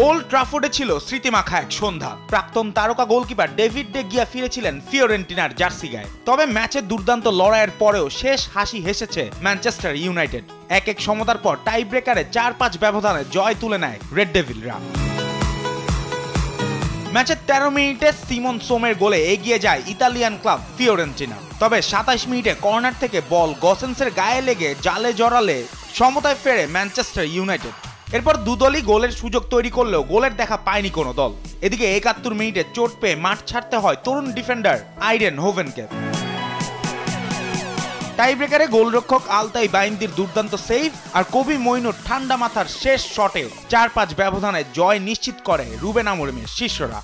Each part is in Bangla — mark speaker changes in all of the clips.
Speaker 1: ওল্ড ট্রাফোর্ডে ছিল স্মৃতিমাখা এক সন্ধ্যা। প্রাক্তন তারকা গোলকিপার ডেভিড ডে গিয়া ফিরেছিলেন ফিওরেন্টিনার জার্সি গায়ে। তবে ম্যাচের দুর্দান্ত লড়াইয়ের পরেও শেষ হাসি হেসেছে ম্যানচেস্টার ইউনাইটেড। এক সমতার পর টাই ব্রেকারে ৪-৫ ব্যবধানে জয় তুলে নেয় রেড ডেভিলরা। ম্যাচের ১৩ মিনিটে সিমন সোমের গোলে এগিয়ে যায় ইতালিয়ান ক্লাব ফিওরেন্টিনা। তবে ২৭ মিনিটে কর্নার থেকে বল গসেন্সের গায়ে লেগে জালে জড়ালে সমতায় ফেরে ম্যানচেস্টার ইউনাইটেড। এরপর দুদলই গোলের সুযোগ তৈরি করলেও গোলের দেখা পায়নি কোনো দল। এদিকে ৭১ মিনিটে চোট পেয়ে মাঠ ছাড়তে হয় তরুণ ডিফেন্ডার আইরেন হোভেনকে। টাই ব্রেকারে গোলরক্ষক আলতাই বাইন্দির দুর্দান্ত সেভ আর কবি মইনুর ঠান্ডা মাথার শেষ শটে ৪-৫ ব্যবধানে জয় নিশ্চিত করে রুবেন আমোরিমের শিষ্যরা।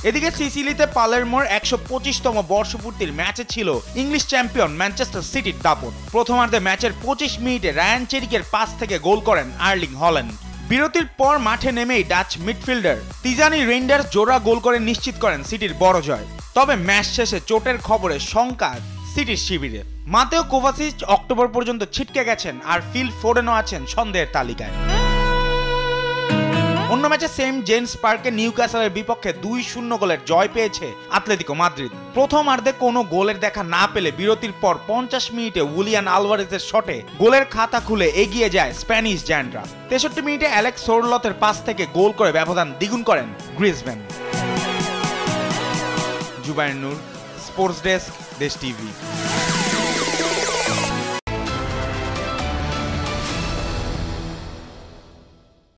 Speaker 1: এদিকে সিসিলিতে পালেরমোর ১২৫তম বর্ষপূর্তির ম্যাচে ছিল ইংলিশ চ্যাম্পিয়ন ম্যানচেস্টার সিটির দাপট। প্রথমার্ধে ম্যাচের ২৫ মিনিটে রায়ান চেরিকের পাস থেকে গোল করেন আর্লিং হল্যান্ড। বিরতির পর মাঠে নেমেই ডাচ মিডফিল্ডার তিজানি রেইন্ডার্স জোড়া গোল করে নিশ্চিত করেন সিটির বড় জয়। তবে ম্যাচ শেষে চোটের খবরে শঙ্কা সিটির শিবিরে। মাতেও কোভাসিচ অক্টোবর পর্যন্ত ছিটকে গেছেন আর ফিল ফোডেনও আছেন সন্দেহের তালিকায়। অন্য ম্যাচে সেন্ট জেমস পার্কে নিউক্যাসলের বিপক্ষে ২-০ গোলের জয় পেয়েছে আতলেতিকো মাদ্রিদ। প্রথমার্ধে কোনো গোলের দেখা না পেলে বিরতির পর ৫০ মিনিটে উলিয়ান আলভারেজের শটে গোলের খাতা খুলে এগিয়ে যায় স্প্যানিশ জায়ান্টরা। ৬৩ মিনিটে অ্যালেক্স সোরলথের পাস থেকে গোল করে ব্যবধান দ্বিগুণ করেন গ্রিজম্যান। জুবায়ের নূর, স্পোর্টস ডেস্ক, দেশ টিভি।